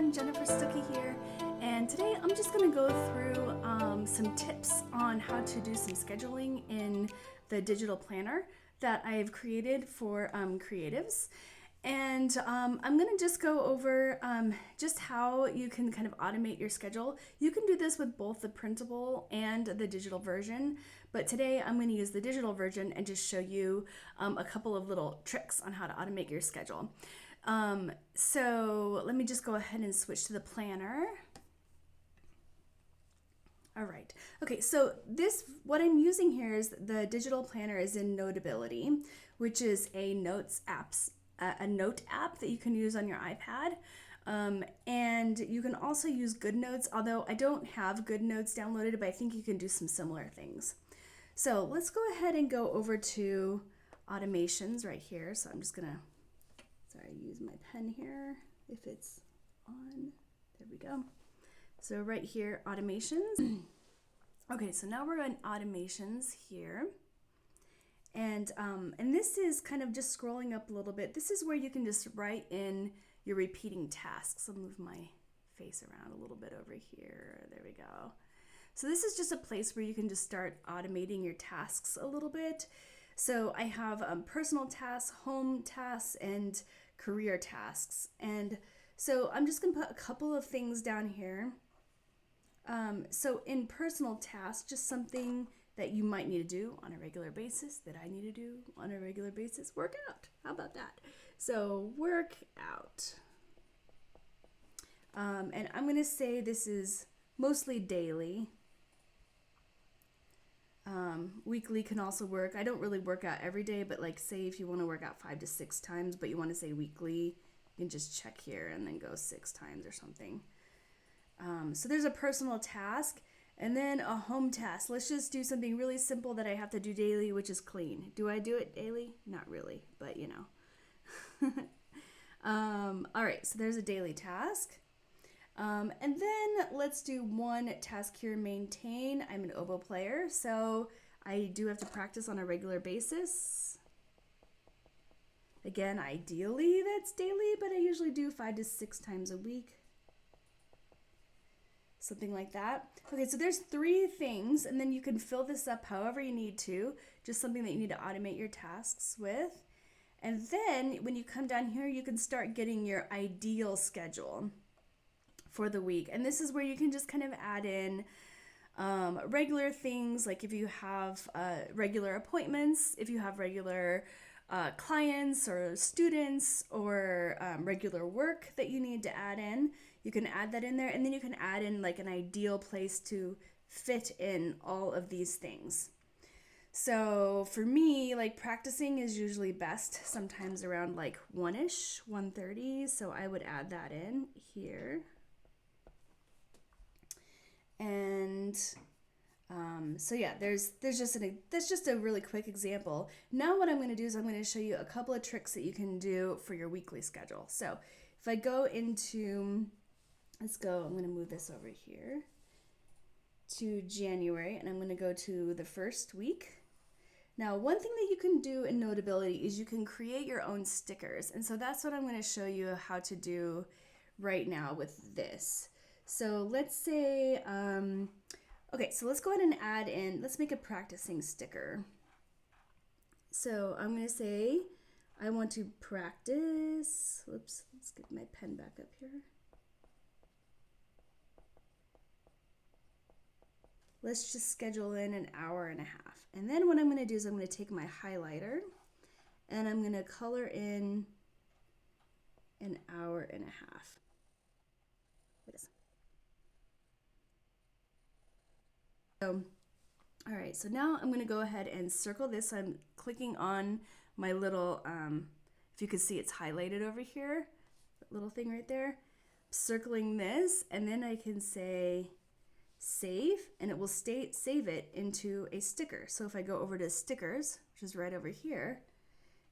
everyone, Jennifer Stuckey here, and today I'm just going to go through some tips on how to do some scheduling in the digital planner that I've created for creatives. And I'm going to just go over just how you can kind of automate your schedule. You can do this with both the printable and the digital version, but today I'm going to use the digital version and just show you a couple of little tricks on how to automate your schedule. So let me just go ahead and switch to the planner. All right. Okay, so what I'm using here is the digital planner is in Notability, which is a note app that you can use on your iPad. And you can also use GoodNotes, although I don't have GoodNotes downloaded, but I think you can do some similar things. So let's go ahead and go over to automations right here. So I'm just gonna use my pen here if it's on. There we go. So right here, automations. Okay, so now we're on automations here. And this is kind of just scrolling up a little bit. This is where you can just write in your repeating tasks. I'll move my face around a little bit over here. There we go. So this is just a place where you can just start automating your tasks a little bit. So I have personal tasks, home tasks, and career tasks. And so I'm just going to put a couple of things down here. So in personal tasks, just something that you might need to do on a regular basis, that I need to do on a regular basis, work out. How about that? So work out. And I'm going to say this is mostly daily. Weekly can also work. I don't really work out every day, but like say if you want to work out 5 to 6 times, but you want to say weekly, you can just check here and then go 6 times or something. So there's a personal task and then a home task. Let's just do something really simple that I have to do daily, which is clean. Do I do it daily? Not really, but you know. All right, so there's a daily task. And then let's do one task here, maintain. I'm an oboe player, so I do have to practice on a regular basis. Again, ideally that's daily, but I usually do 5 to 6 times a week. Something like that. Okay, so there's 3 things, and then you can fill this up however you need to, just something that you need to automate your tasks with. And then when you come down here, you can start getting your ideal schedule for the week. And this is where you can just kind of add in regular things, like if you have regular appointments, if you have regular clients or students or regular work that you need to add in, you can add that in there, and then you can add in like an ideal place to fit in all of these things. So for me, like practicing is usually best sometimes around like 1-ish, 1:30, so I would add that in here. And so yeah, that's just a really quick example. Now what I'm going to do is I'm going to show you a couple of tricks that you can do for your weekly schedule. So if I go into, I'm going to move this over here to January, and I'm going to go to the first week. Now, one thing that you can do in Notability is you can create your own stickers. And so that's what I'm going to show you how to do right now with this. So let's say, okay, so let's go ahead and add in, let's make a practicing sticker. So I'm going to say, I want to practice, whoops, let's get my pen back up here. Let's just schedule in an hour and a half. And then what I'm going to do is I'm going to take my highlighter and I'm going to color in an hour and a half. So, all right, so now I'm going to go ahead and circle this. I'm clicking on my little, if you can see it's highlighted over here, that little thing right there. Circling this, and then I can say save, and it will save it into a sticker. So if I go over to stickers, which is right over here,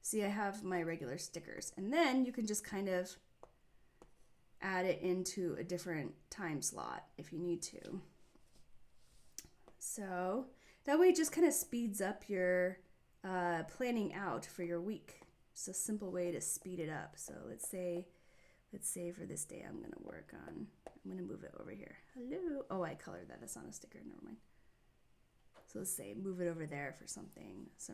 see I have my regular stickers. And then you can just kind of add it into a different time slot if you need to. So that way it just kind of speeds up your planning out for your week. It's a simple way to speed it up. So let's say let's say for this day I'm gonna work on, I'm gonna move it over here. Hello. Oh, I colored that. That's not a sticker. Never mind. So let's say move it over there for some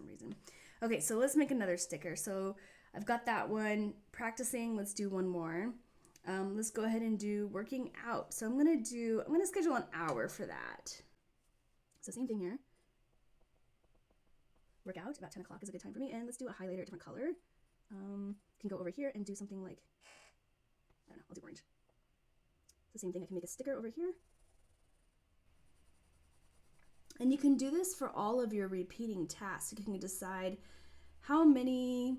reason. Okay, so let's make another sticker. So I've got that one practicing. Let's do one more. Let's go ahead and do working out. So I'm gonna schedule an hour for that. So same thing here. Work out about 10 o'clock is a good time for me. And let's do a highlighter, a different color. Can go over here and do something like, I don't know, I'll do orange. So same thing, I can make a sticker over here. And you can do this for all of your repeating tasks. You can decide how many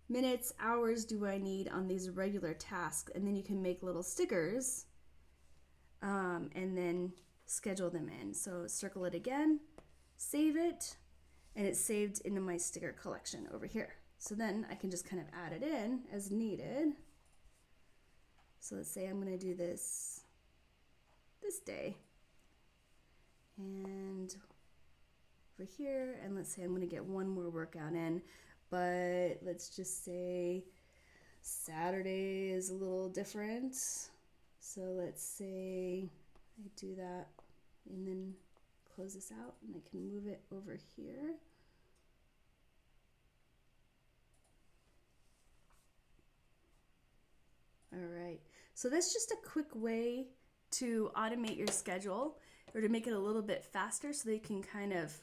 minutes, hours do I need on these regular tasks, and then you can make little stickers and then schedule them in. So circle it again, save it, and it's saved into my sticker collection over here. So then I can just kind of add it in as needed. So let's say I'm going to do this day. And over here, and let's say I'm going to get one more workout in, but let's just say Saturday is a little different. So let's say I do that and then close this out, and I can move it over here. All right, so that's just a quick way to automate your schedule, or to make it a little bit faster so that you can kind of,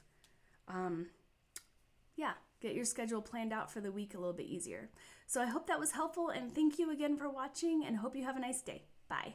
get your schedule planned out for the week a little bit easier. So I hope that was helpful, and thank you again for watching, and hope you have a nice day. Bye.